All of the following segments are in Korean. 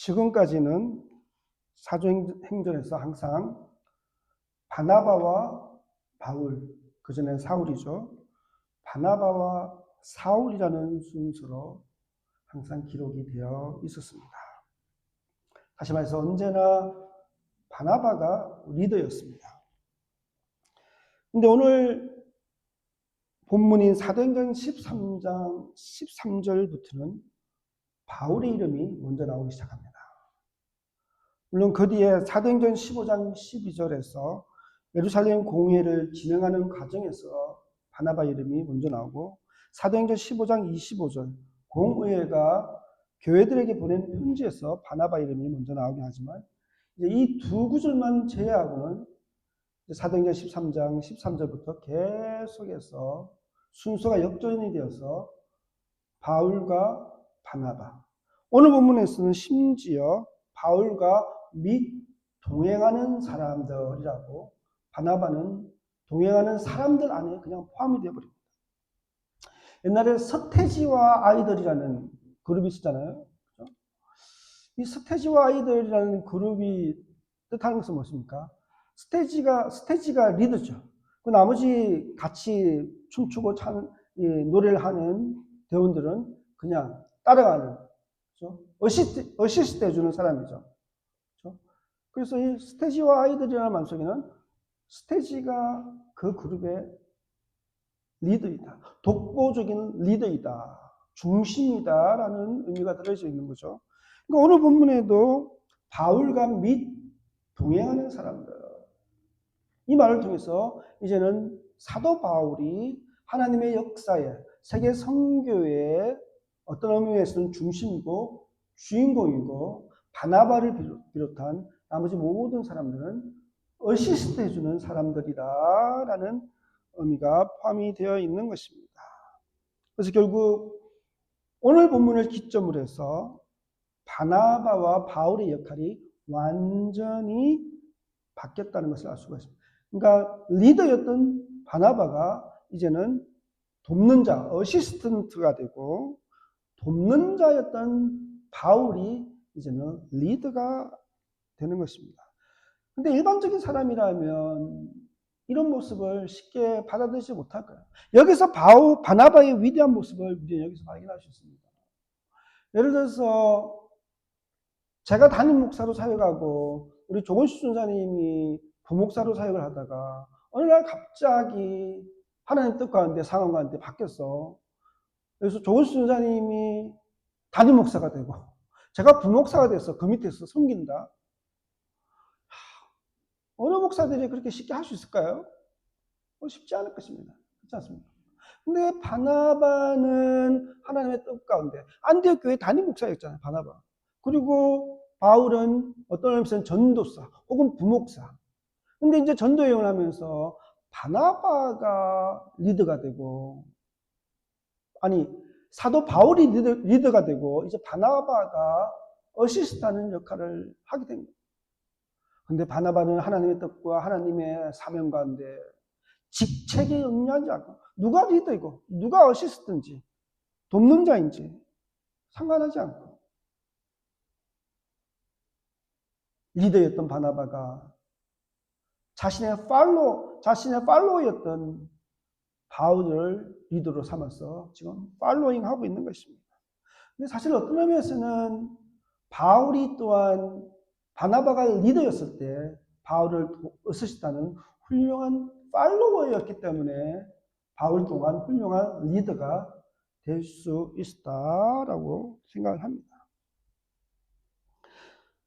지금까지는 사도행전에서 항상 바나바와 바울, 그전에 사울이죠. 바나바와 사울이라는 순서로 항상 기록이 되어 있었습니다. 다시 말해서 언제나 바나바가 리더였습니다. 근데 오늘 본문인 사도행전 13장 13절부터는 바울의 이름이 먼저 나오기 시작합니다. 물론 그 뒤에 사도행전 15장 12절에서 예루살렘 공회를 진행하는 과정에서 바나바 이름이 먼저 나오고, 사도행전 15장 25절 공의회가 교회들에게 보낸 편지에서 바나바 이름이 먼저 나오긴 하지만, 이 두 구절만 제외하고는 사도행전 13장 13절부터 계속해서 순서가 역전이 되어서 바울과 바나바, 오늘 본문에서는 심지어 바울과 및 동행하는 사람들이라고, 바나바는 동행하는 사람들 안에 그냥 포함이 되어버립니다. 옛날에 서태지와 아이들이라는 그룹이 있었잖아요. 그렇죠? 이 서태지와 아이들이라는 그룹이 뜻하는 것은 무엇입니까? 스테지가 리더죠. 그 나머지 같이 춤추고 노래를 하는 대원들은 그냥 따라가는, 그렇죠? 어시스트 해주는 사람이죠. 그렇죠? 그래서 이 스테지와 아이들이라는 말 속에는 스테지가 그 그룹의 리더이다, 독보적인 리더이다, 중심이다라는 의미가 들어져 있는 거죠. 그러니까 오늘 본문에도 바울과 및 동행하는 사람들, 이 말을 통해서 이제는 사도 바울이 하나님의 역사에, 세계 선교의 어떤 의미에서는 중심이고 주인공이고, 바나바를 비롯한 나머지 모든 사람들은 어시스트 해주는 사람들이다라는 의미가 포함이 되어 있는 것입니다. 그래서 결국 오늘 본문을 기점으로 해서 바나바와 바울의 역할이 완전히 바뀌었다는 것을 알 수가 있습니다. 그러니까 리더였던 바나바가 이제는 돕는 자, 어시스턴트가 되고, 돕는 자였던 바울이 이제는 리더가 되는 것입니다. 근데 일반적인 사람이라면 이런 모습을 쉽게 받아들이지 못할 거예요. 여기서 바나바의 위대한 모습을 우리는 여기서 발견할 수 있습니다. 예를 들어서 제가 담임 목사로 사역하고 우리 조건수 전사님이 부목사로 사역을 하다가 어느 날 갑자기 하나님 뜻 가운데 상황 가운데 바뀌었어. 그래서 조건수 전사님이 담임 목사가 되고 제가 부목사가 돼서 그 밑에서 섬긴다. 어느 목사들이 그렇게 쉽게 할 수 있을까요? 쉽지 않을 것입니다. 그렇지 않습니까? 근데 바나바는 하나님의 뜻 가운데 안디옥 교회 담임 목사였잖아요. 바나바. 그리고 바울은 어떤 의미에서는 전도사 혹은 부목사. 근데 이제 전도 여행을 하면서 바나바가 리더가 되고, 아니 사도 바울이 리더가 되고 이제 바나바가 어시스트하는 역할을 하게 된 거예요. 근데 바나바는 하나님의 뜻과 하나님의 사명 가운데 직책에 응하지 않고, 누가 리더이고 누가 어시스트인지 돕는 자인지 상관하지 않고, 리더였던 바나바가 자신의 팔로우였던 바울을 리더로 삼아서 지금 팔로잉 하고 있는 것입니다. 근데 사실 어떤 의미에서는 바울이 또한 바나바가 리더였을 때 바울을 어시스트하는 훌륭한 팔로워였기 때문에 바울 또한 훌륭한 리더가 될 수 있다라고 생각을 합니다.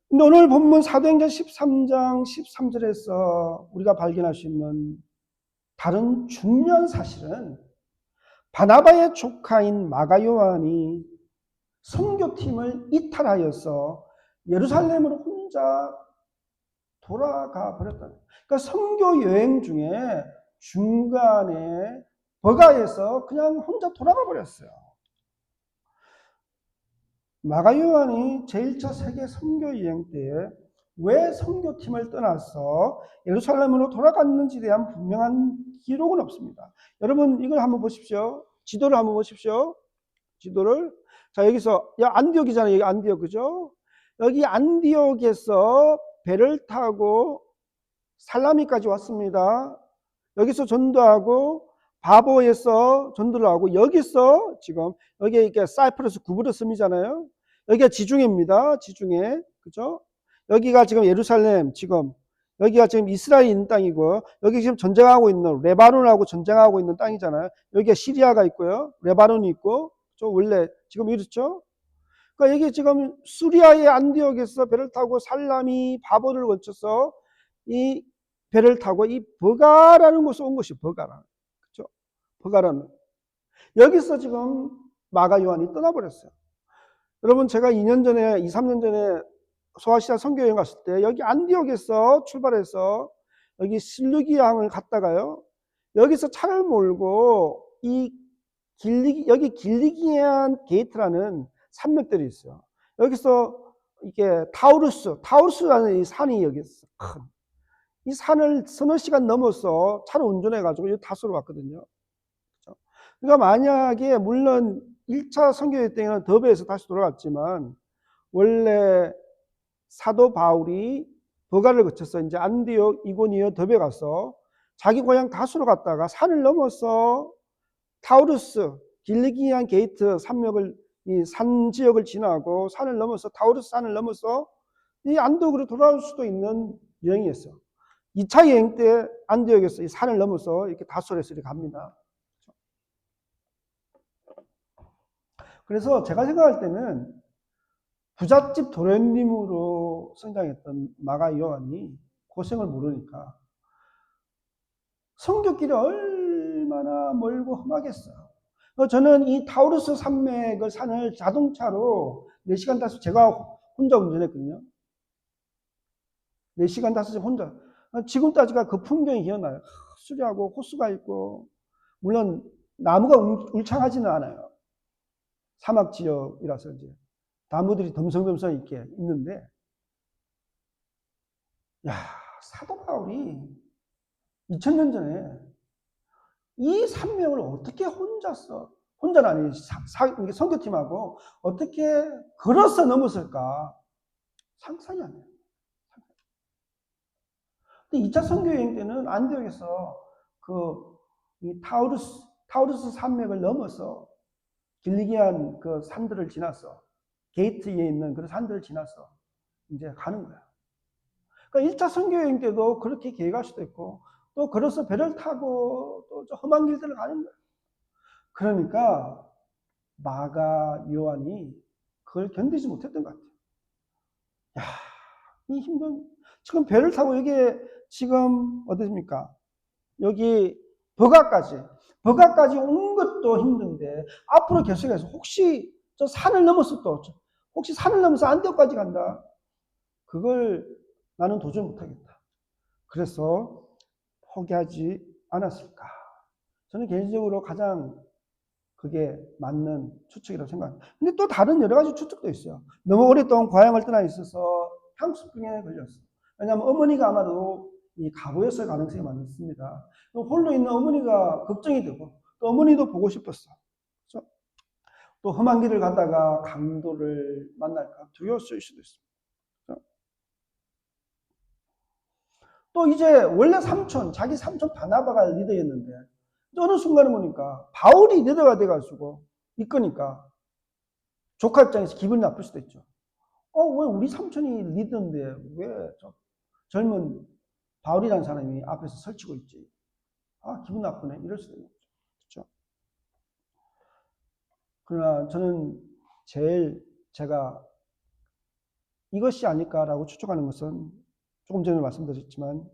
근데 오늘 본문 사도행전 13장 13절에서 우리가 발견할 수 있는 다른 중요한 사실은 바나바의 조카인 마가 요한이 선교팀을 이탈하여서 예루살렘으로 혼자 돌아가 버렸다. 그러니까 선교 여행 중에 중간에 버가에서 그냥 혼자 돌아가 버렸어요. 마가 요한이 제1차 세계 선교 여행 때에 왜 선교팀을 떠나서 예루살렘으로 돌아갔는지에 대한 분명한 기록은 없습니다. 여러분 이걸 한번 보십시오. 지도를 한번 보십시오. 지도를. 자, 여기서 안디옥이잖아요. 여기 안디옥, 그죠? 여기 안디옥에서 배를 타고 살라미까지 왔습니다. 여기서 전도하고 바보에서 전도를 하고 여기서 지금 여기 이렇게 사이프러스 구브로섬이잖아요. 여기가 지중해입니다. 지중해. 그죠? 여기가 지금 예루살렘 지금 여기가 지금 이스라엘 있는 땅이고 여기 지금 전쟁하고 있는 레바논하고 전쟁하고 있는 땅이잖아요. 여기가 시리아가 있고요. 레바논이 있고 저 원래 지금 이렇죠? 그러니까 이게 지금 수리아의 안디옥에서 배를 타고 살라미 바보를 거쳐서 이 배를 타고 이 버가라는 곳에 온 것이 버가라. 그렇죠? 버가라는. 여기서 지금 마가 요한이 떠나버렸어요. 여러분 제가 2년 전에 2, 3년 전에 소아시아 선교여행 갔을 때 여기 안디옥에서 출발해서 여기 실루기아항을 갔다가요. 여기서 차를 몰고 이 여기 길리기안 게이트라는 산맥들이 있어요. 여기서 이게 타우루스라는 이 산이 여기 있어. 큰. 이 산을 서너 시간 넘어서 차를 운전해가지고 이 다소로 왔거든요. 그렇죠? 그러니까 만약에 물론 1차 선교회 때는 더베에서 다시 돌아왔지만 원래 사도 바울이 버가를 거쳐서 이제 안디옥, 이고니오, 더베 가서 자기 고향 다소로 갔다가 산을 넘어서 타우루스, 길리기안 게이트 산맥을 이 산 지역을 지나고 산을 넘어서 타우루스 산을 넘어서 이 안디옥으로 돌아올 수도 있는 여행이었어요. 2차 여행 때 안디옥에서 이 산을 넘어서 이렇게 다솔에서 이렇게 갑니다. 그래서 제가 생각할 때는 부잣집 도련님으로 성장했던 마가 요한이 고생을 모르니까 선교길이 얼마나 멀고 험하겠어요. 저는 이 타우루스 산맥을 산을 자동차로 4시간 타서 제가 혼자 운전했거든요. 4시간 타서 혼자. 지금까지가 그 풍경이 기억나요. 수려하고 호수가 있고 물론 나무가 울창하지는 않아요. 사막 지역이라서 이제 나무들이 덤성덤성 있게 있는데 야 사도 바울이 2000년 전에 이 산맥을 어떻게 혼자는 아니 선교팀하고 어떻게 걸어서 넘었을까 상상이 안 돼요. 근데 2차 선교 여행 때는 안디옥에서 이 타우루스 산맥을 넘어서 길리기안 그 산들을 지나서 게이트에 있는 그런 산들을 지나서 이제 가는 거야. 그러니까 1차 선교 여행 때도 그렇게 계획할 수도 있고 또 걸어서 배를 타고 또 험한 길들을 가는 거야. 그러니까 마가 요한이 그걸 견디지 못했던 것 같아요. 야, 이 힘든 지금 배를 타고 이게 지금 어디입니까? 여기 버가까지 온 것도 힘든데 앞으로 계속해서 혹시 저 산을 넘어서 또 혹시 산을 넘어서 안디옥까지 간다. 그걸 나는 도저히 못하겠다. 그래서 포기하지 않았을까. 저는 개인적으로 가장 그게 맞는 추측이라고 생각합니다. 근데 또 다른 여러 가지 추측도 있어요. 너무 오랫동안 고향을 떠나 있어서 향수병에 걸렸어. 왜냐하면 어머니가 아마도 이 가보였을 가능성이 많습니다. 홀로 있는 어머니가 걱정이 되고 또 어머니도 보고 싶었어. 그렇죠? 또 험한 길을 가다가 강도를 만날까 두려웠을 수도 있습니다. 그렇죠? 또 이제 원래 자기 삼촌 바나바가 리더였는데 어느 순간에 보니까 바울이 리더가 돼가지고 이끄니까 조카 입장에서 기분이 나쁠 수도 있죠. 왜 우리 삼촌이 리더인데 왜 젊은 바울이라는 사람이 앞에서 설치고 있지? 기분 나쁘네. 이럴 수도 있죠. 그렇죠? 그러나 저는 제가 이것이 아닐까라고 추측하는 것은 조금 전에 말씀드렸지만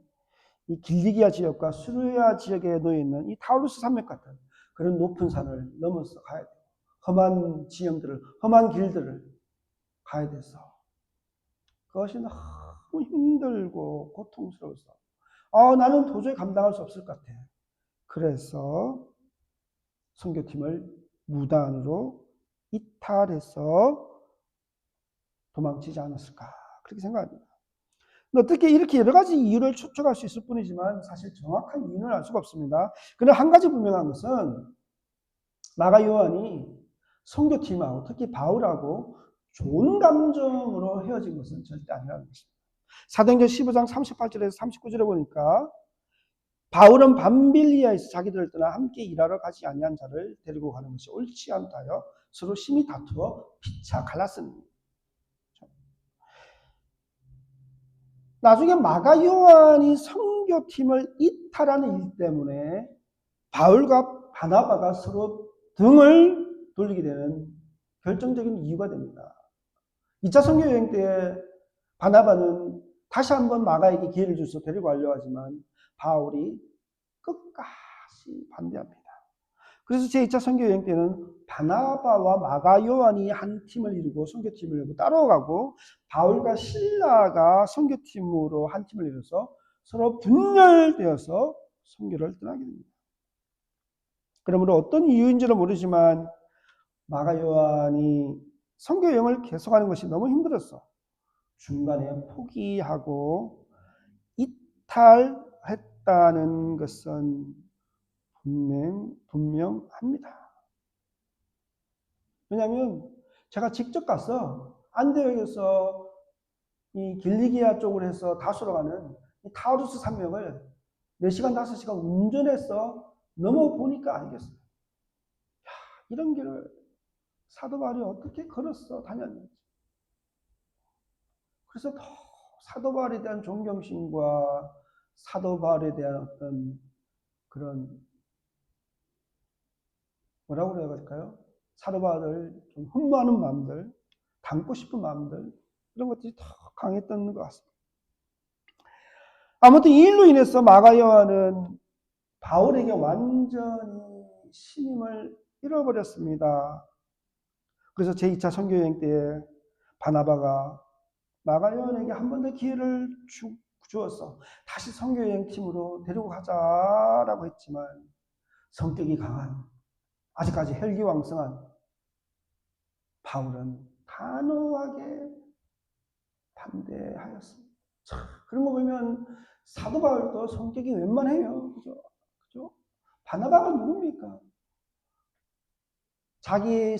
이 길리기아 지역과 수르야 지역에 놓여 있는 이 타우루스 산맥 같은 그런 높은 산을 넘어서 가야 돼요. 험한 길들을 가야 돼서 그것이 너무 힘들고 고통스러워서 나는 도저히 감당할 수 없을 것 같아. 그래서 선교팀을 무단으로 이탈해서 도망치지 않았을까 그렇게 생각합니다. 어떻게 이렇게 여러 가지 이유를 추측할 수 있을 뿐이지만 사실 정확한 이유는 알 수가 없습니다. 그러나 한 가지 분명한 것은 마가 요한이 선교팀하고 특히 바울하고 좋은 감정으로 헤어졌다. 만들어진 것은 절대 아니라는 것입니다. 사도행전 15장 38절에서 39절에 보니까 바울은 밤빌리아에서 자기들을 떠나 함께 일하러 가지 아니한 자를 데리고 가는 것이 옳지 않다 하여 서로 심히 다투어 피차 갈랐습니다. 나중에 마가 요한이 선교팀을 이탈하는 일 때문에 바울과 바나바가 서로 등을 돌리게 되는 결정적인 이유가 됩니다. 2차 선교 여행 때 바나바는 다시 한번 마가에게 기회를 줘서 데리고 가려고 하지만 바울이 끝까지 반대합니다. 그래서 제2차 선교 여행 때는 바나바와 마가 요한이 한 팀을 이루고 선교팀을 이루고 따라가고 바울과 실라가 선교팀으로 한 팀을 이뤄서 서로 분열되어서 선교를 떠나게 됩니다. 그러므로 어떤 이유인지는 모르지만 마가 요한이 선교 여행을 계속하는 것이 너무 힘들었어. 중간에 포기하고 이탈했다는 것은 분명합니다. 왜냐하면 제가 직접 가서 안디옥에서 이 길리기아 쪽으로 해서 다수로 가는 이 타우루스 산맥을 4시간, 5시간 운전해서 넘어보니까 알겠어요. 야, 이런 길을 사도 바울이 어떻게 걸었어 다녔는지. 그래서 더 사도 바울에 대한 존경심과 사도 바울에 대한 어떤 그런 뭐라고 그래야 할까요? 사도 바울을 좀 흠모하는 마음들, 닮고 싶은 마음들 이런 것들이 더 강했던 것 같습니다. 아무튼 이 일로 인해서 마가 요한은 바울에게 완전히 신임을 잃어버렸습니다. 그래서 제2차 선교여행 때 바나바가 마가 요한에게 한 번 더 기회를 주었어. 다시 선교여행 팀으로 데리고 가자라고 했지만 성격이 강한 아직까지 혈기왕성한 바울은 단호하게 반대하였습니다. 그런 거 보면 사도 바울도 성격이 웬만해요. 그죠? 그죠? 바나바가 누굽니까? 자기의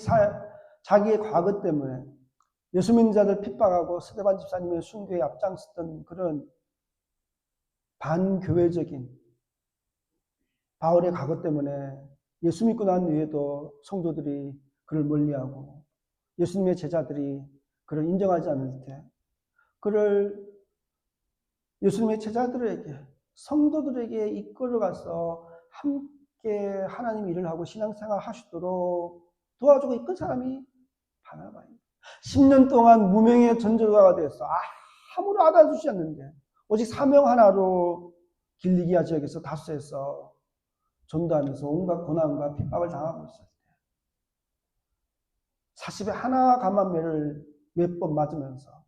과거 때문에 예수 믿는 자들 핍박하고 스데반 집사님의 순교에 앞장섰던 그런 반교회적인 바울의 과거 때문에 예수 믿고 난 후에도 성도들이 그를 멀리하고 예수님의 제자들이 그를 인정하지 않을 때 그를 예수님의 제자들에게 성도들에게 이끌어가서 함께 하나님 일을 하고 신앙생활 하시도록 도와주고 이끈 사람이 바나바입니다. 10년 동안 무명의 전도자가 되어서 아무도 알아주지 않는데 오직 사명 하나로 길리기아 지역에서 다수에서 전도하면서 온갖 고난과 핍박을 당하고 있을 때 40에 하나 감한매를 몇 번 맞으면서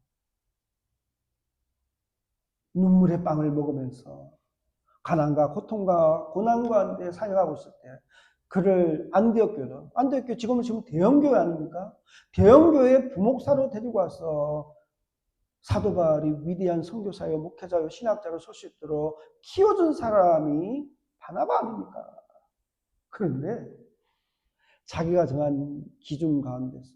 눈물의 빵을 먹으면서 가난과 고통과 고난 가운데 사역하고 있을 때 그를 안디옥교회 지금은 대형교회 아닙니까? 대형교회 부목사로 데리고 와서 사도 바울이 위대한 선교사요 목회자요 신학자로 설 수 있도록 키워준 사람이 바나바 아닙니까? 그런데 자기가 정한 기준 가운데서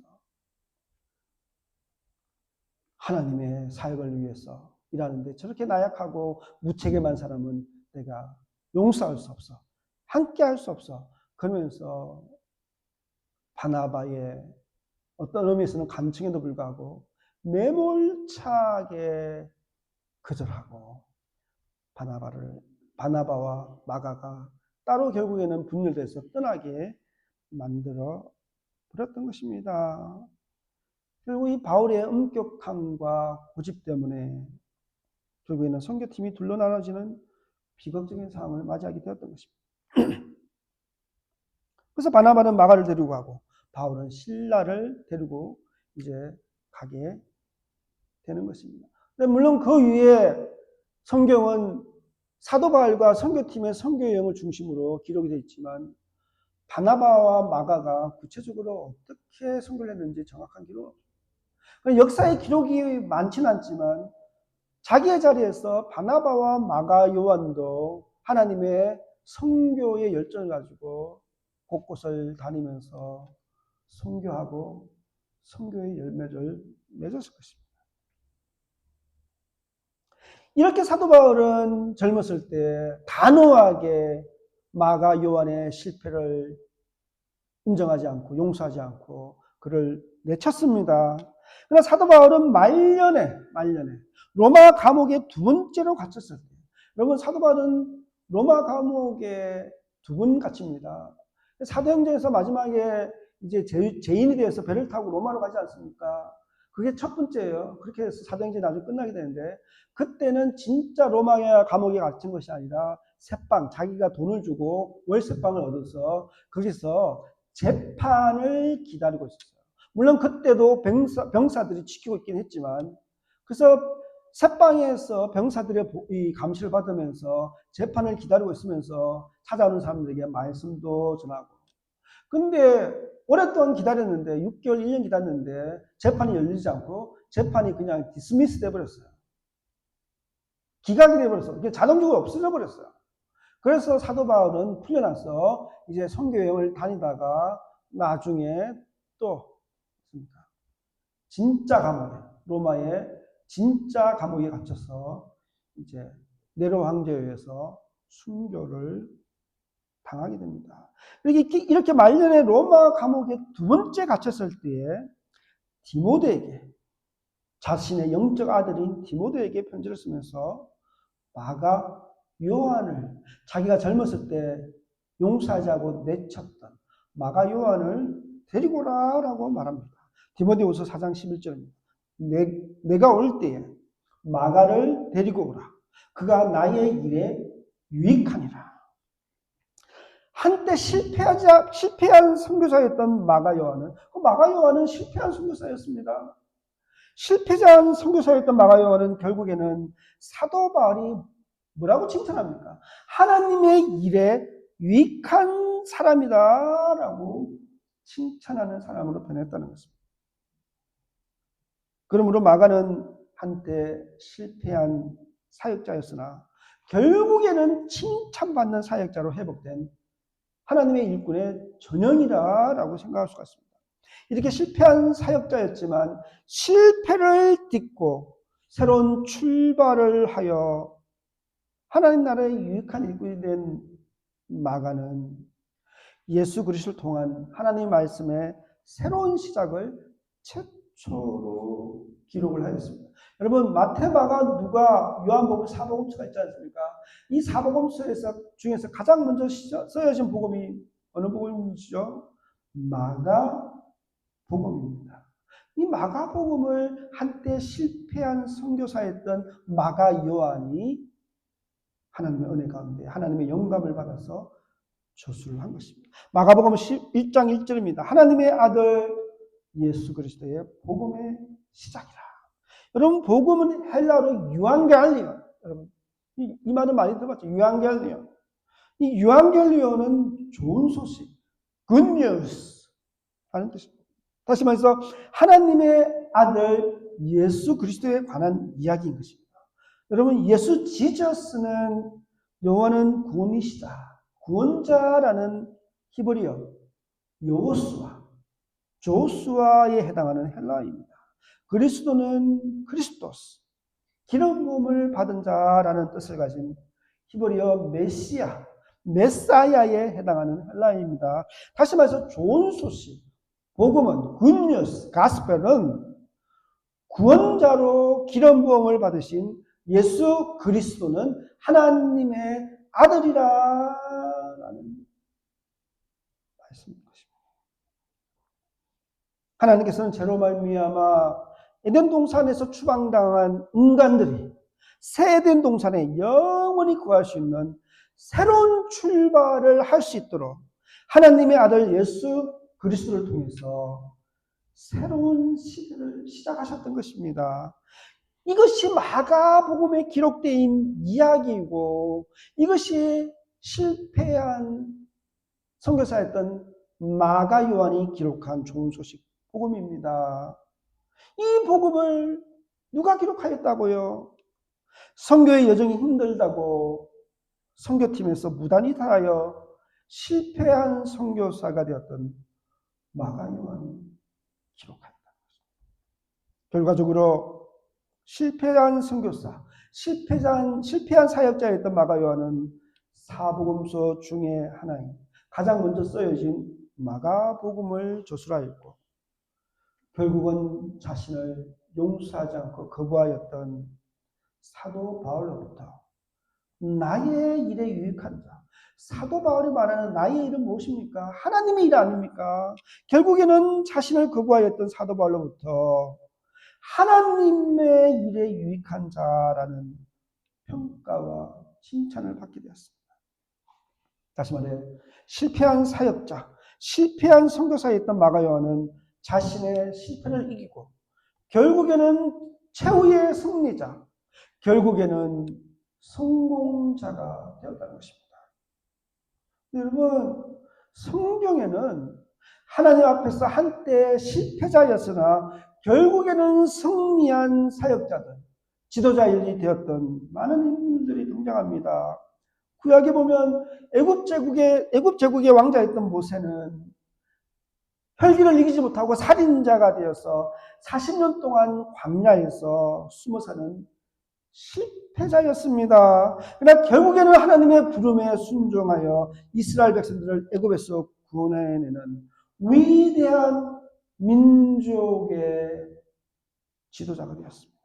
하나님의 사역을 위해서 일하는데 저렇게 나약하고 무책임한 사람은 내가 용서할 수 없어. 함께 할 수 없어. 그러면서 바나바의 어떤 의미에서는 감청에도 불구하고 매몰차게 거절하고 바나바와 마가가 따로 결국에는 분열돼서 떠나게 만들어 버렸던 것입니다. 결국 이 바울의 엄격함과 고집 때문에 결국에는 선교팀이 둘로 나눠지는 비극적인 상황을 맞이하게 되었던 것입니다. 그래서 바나바는 마가를 데리고 가고 바울은 실라를 데리고 이제 가게 되는 것입니다. 물론 그 위에 성경은 사도 바울과 선교팀의 선교 여행을 중심으로 기록이 되어 있지만 바나바와 마가가 구체적으로 어떻게 선교를 했는지 정확한 기록은 없습니다. 역사의 기록이 많지는 않지만 자기의 자리에서 바나바와 마가 요한도 하나님의 선교의 열정을 가지고 곳곳을 다니면서 선교하고 선교의 열매를 맺었을 것입니다. 이렇게 사도 바울은 젊었을 때 단호하게 마가 요한의 실패를 인정하지 않고 용서하지 않고 그를 내쳤습니다. 그러나 사도 바울은 말년에 로마 감옥에 두 번째로 갇혔을 때, 여러분 사도 바울은 로마 감옥에 두 번 갇힙니다. 사도행전에서 마지막에 이제 죄인이 되어서 배를 타고 로마로 가지 않습니까? 그게 첫 번째예요. 그렇게 해서 사도행전이 나중에 끝나게 되는데, 그때는 진짜 로마 감옥에 갇힌 것이 아니라 새빵, 자기가 돈을 주고 월세빵을 얻어서 거기서 재판을 기다리고 있었어요. 물론 그때도 병사들이 지키고 있긴 했지만, 그래서 새방에서 병사들의 이 감시를 받으면서 재판을 기다리고 있으면서 찾아오는 사람들에게 말씀도 전하고. 근데 오랫동안 기다렸는데 6개월, 1년 기다렸는데 재판이 열리지 않고 재판이 그냥 디스미스 돼버렸어요. 기각이 돼버렸어요. 자동적으로 없어져 버렸어요. 그래서 사도 바울은 풀려나서 이제 선교 여행을 다니다가 나중에 또 진짜 감옥에, 로마의 진짜 감옥에 갇혀서 이제 네로 황제에 의해서 순교를 당하게 됩니다. 이렇게 말년에 로마 감옥에 두 번째 갇혔을 때에 디모데에게, 자신의 영적 아들인 디모데에게 편지를 쓰면서 마가 요한을, 자기가 젊었을 때 용서하지 않고 내쳤던 마가 요한을 데리고 오라라고 말합니다. 디모데후서 4장 11절입니다. 내가 올 때에 마가를 데리고 오라. 그가 나의 일에 유익하니라. 한때 실패한 선교사였던 마가 요한은, 마가 요한은 실패한 선교사였습니다. 실패한 선교사였던 마가 요한은 결국에는 사도 바울이 뭐라고 칭찬합니까? 하나님의 일에 유익한 사람이다라고 칭찬하는 사람으로 변했다는 것입니다. 그러므로 마가는 한때 실패한 사역자였으나 결국에는 칭찬받는 사역자로 회복된 하나님의 일꾼의 전형이라고 생각할 수가 있습니다. 이렇게 실패한 사역자였지만 실패를 딛고 새로운 출발을 하여 하나님 나라의 유익한 일꾼이 된 마가는 예수 그리스도를 통한 하나님의 말씀의 새로운 시작을 최초로 기록을 하였습니다. 여러분, 마태, 마가, 누가, 요한복음, 사복음서가 있지 않습니까? 이 사복음서 중에서 가장 먼저 써여진 복음이 어느 복음이시죠? 마가 복음입니다. 이 마가 복음을 한때 실패한 선교사였던 마가 요한이 하나님의 은혜 가운데 하나님의 영감을 받아서 저술을 한 것입니다. 마가복음 1장 1절입니다. 하나님의 아들 예수 그리스도의 복음의 시작이라. 여러분, 복음은 헬라어로 유앙겔리온. 여러분, 이 말은 많이 들어봤죠. 유앙겔리온. 이 유앙겔리온은 좋은 소식, good news 하는 뜻입니다. 다시 말해서 하나님의 아들 예수 그리스도에 관한 이야기인 것입니다. 여러분, 예수 지저스는 영어는 구원이시다, 구원자라는 히브리어 조수아에 해당하는 헬라어입니다. 그리스도는 크리스토스, 기름 부음을 받은 자라는 뜻을 가진 히브리어 메사야에 해당하는 헬라어입니다. 다시 말해서 좋은 소식, 복음은 굿뉴스, 가스펠은 구원자로 기름 부음을 받으신 예수 그리스도는 하나님의 아들이라는 말씀입니다. 하나님께서는 죄로 말미암아 에덴 동산에서 추방당한 인간들이 새 에덴 동산에 영원히 거할 수 있는 새로운 출발을 할 수 있도록 하나님의 아들 예수 그리스도를 통해서 새로운 시대를 시작하셨던 것입니다. 이것이 마가복음에 기록된 이야기이고 이것이 실패한 선교사였던 마가 요한이 기록한 좋은 소식 복음입니다. 이 복음을 누가 기록하였다고요? 선교의 여정이 힘들다고 선교팀에서 무단히 달하여 실패한 선교사가 되었던 마가 요한이 기록하였다. 결과적으로 실패한 선교사, 실패한 사역자였던 마가 요한은 사복음서 중에 하나인 가장 먼저 쓰여진 마가복음을 저술하였고 결국은 자신을 용서하지 않고 거부하였던 사도 바울로부터 나의 일에 유익한 자. 사도 바울이 말하는 나의 일은 무엇입니까? 하나님의 일 아닙니까? 결국에는 자신을 거부하였던 사도 바울로부터 하나님의 일에 유익한 자라는 평가와 칭찬을 받게 되었습니다. 다시 말해 실패한 사역자, 실패한 선교사였던 마가 요한은 자신의 실패를 이기고 결국에는 최후의 승리자, 결국에는 성공자가 되었다는 것입니다. 여러분, 성경에는 하나님 앞에서 한때 실패자였으나 결국에는 승리한 사역자들, 지도자일이 되었던 많은 인물들이 등장합니다. 구약에 보면 애굽 제국의 왕자였던 모세는 혈기를 이기지 못하고 살인자가 되어서 40년 동안 광야에서 숨어 사는 실패자였습니다. 그러나 결국에는 하나님의 부름에 순종하여 이스라엘 백성들을 애굽에서 구원해내는 위대한 민족의 지도자가 되었습니다.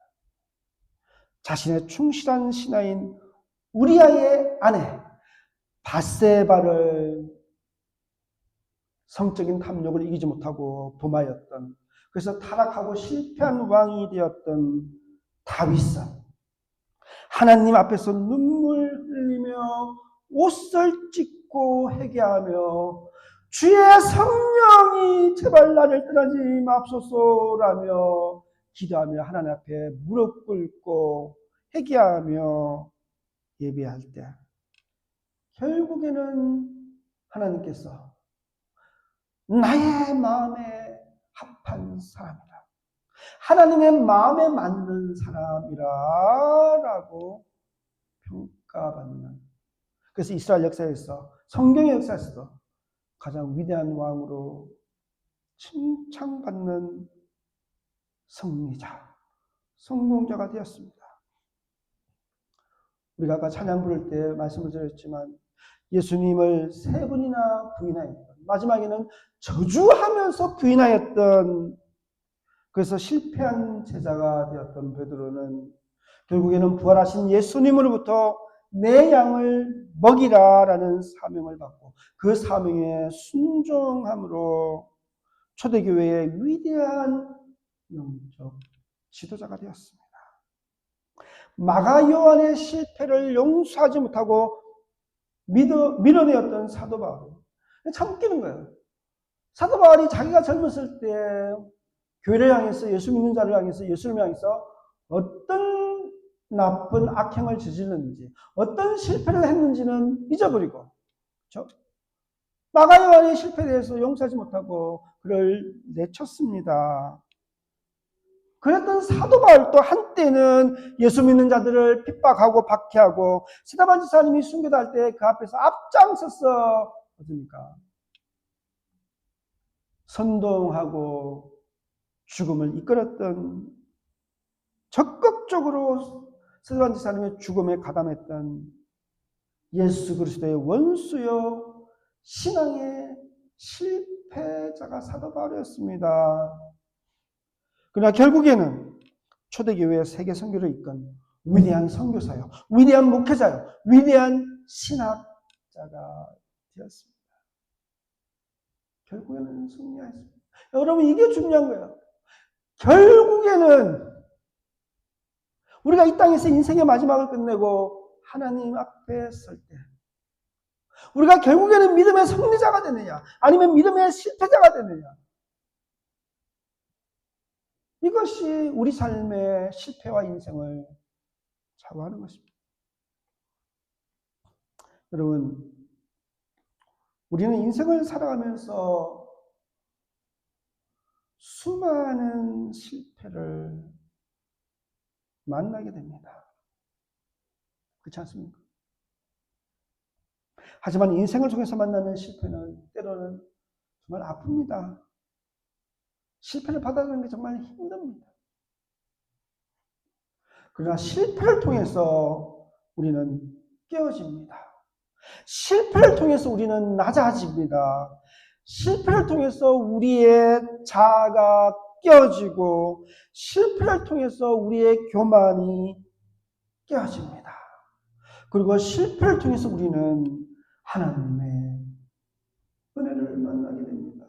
자신의 충실한 신하인 우리아의 아내 밧세바를 성적인 탐욕을 이기지 못하고 범하였던, 그래서 타락하고 실패한 왕이 되었던 다윗은 하나님 앞에서 눈물 흘리며 옷을 찢고 회개하며 주의 성령이 제발 나를 떠나지 맙소서라며 기도하며 하나님 앞에 무릎 꿇고 회개하며 예배할 때 결국에는 하나님께서 나의 마음에 합한 사람이다, 하나님의 마음에 맞는 사람이라 라고 평가받는, 그래서 이스라엘 역사에서, 성경의 역사에서도 가장 위대한 왕으로 칭찬받는 승리자, 성공자가 되었습니다. 우리가 아까 찬양 부를 때 말씀을 드렸지만 예수님을 3번이나 부인하였던, 마지막에는 저주하면서 부인하였던, 그래서 실패한 제자가 되었던 베드로는 결국에는 부활하신 예수님으로부터 내 양을 먹이라라는 사명을 받고 그 사명에 순종함으로 초대교회의 위대한 영적 지도자가 되었습니다. 마가 요한의 실패를 용서하지 못하고 밀어내었던 사도 바울. 참 웃기는 거예요. 사도 바울이 자기가 젊었을 때 교회를 향해서, 예수 믿는 자를 향해서, 예수님을 향해서 어떤 나쁜 악행을 저질렀는지, 어떤 실패를 했는지는 잊어버리고, 그렇죠? 마가 요한의 실패에 대해서 용서하지 못하고 그를 내쳤습니다. 그랬던 사도 바울도 한때는 예수 믿는 자들을 핍박하고 박해하고 스데반 지사님이 순교할 때 그 앞에서 앞장서서 어떻습니까? 선동하고 죽음을 이끌었던, 적극적으로 스데반 지사님의 죽음에 가담했던 예수 그리스도의 원수요 신앙의 실패자가 사도 바울이었습니다. 그러나 결국에는 초대교회의 세계 선교를 이끈 위대한 선교사요, 위대한 목회자요, 위대한 신학자가 되었습니다. 결국에는 승리하였습니다. 여러분, 이게 중요한 거예요. 결국에는 우리가 이 땅에서 인생의 마지막을 끝내고 하나님 앞에 설 때 우리가 결국에는 믿음의 승리자가 되느냐 아니면 믿음의 실패자가 되느냐, 이것이 우리 삶의 실패와 인생을 좌우하는 것입니다. 여러분, 우리는 인생을 살아가면서 수많은 실패를 만나게 됩니다. 그렇지 않습니까? 하지만 인생을 통해서 만나는 실패는 때로는 정말 아픕니다. 실패를 받아들이는 게 정말 힘듭니다. 그러나 실패를 통해서 우리는 깨어집니다. 실패를 통해서 우리는 낮아집니다. 실패를 통해서 우리의 자아가 깨어지고 실패를 통해서 우리의 교만이 깨어집니다. 그리고 실패를 통해서 우리는 하나님의 은혜를 만나게 됩니다.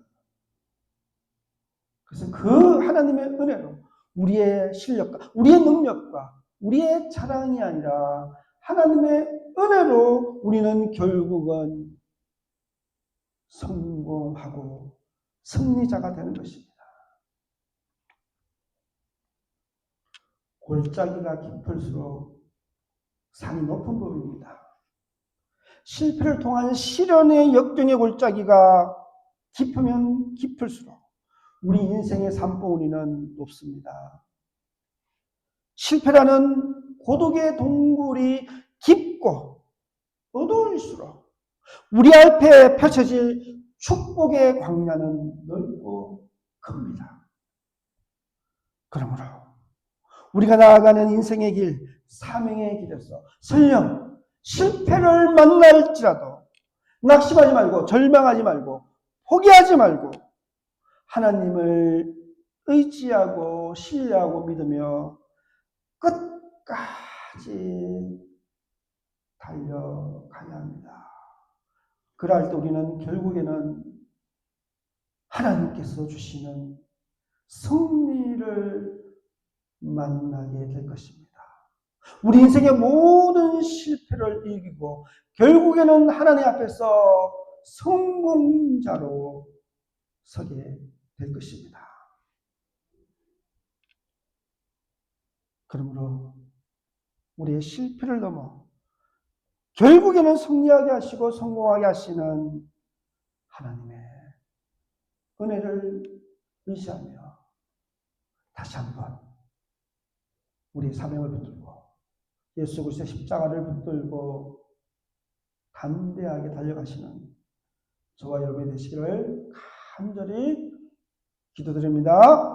그래서 그 하나님의 은혜로 우리의 실력과 우리의 능력과 우리의 자랑이 아니라 하나님의 은혜로 우리는 결국은 성공하고 승리자가 되는 것입니다. 골짜기가 깊을수록 산이 높은 법입니다. 실패를 통한 시련의 역경의 골짜기가 깊으면 깊을수록 우리 인생의 산봉우리는 높습니다. 실패라는 고독의 동굴이 깊고 어두울수록 우리 앞에 펼쳐질 축복의 광야는 넓고 큽니다. 그러므로 우리가 나아가는 인생의 길, 사명의 길에서 설령 실패를 만날지라도 낙심하지 말고 절망하지 말고 포기하지 말고 하나님을 의지하고 신뢰하고 믿으며 끝까지 달려가야 합니다. 그럴 때 우리는 결국에는 하나님께서 주시는 승리를 만나게 될 것입니다. 우리 인생의 모든 실패를 이기고 결국에는 하나님 앞에서 성공자로 서게 될 것입니다. 그러므로 우리의 실패를 넘어 결국에는 승리하게 하시고 성공하게 하시는 하나님의 은혜를 의지하며 다시 한번 우리의 사명을 붙들고 예수 그리스도의 십자가를 붙들고 담대하게 달려가시는 저와 여러분이 되시기를 간절히 기도드립니다.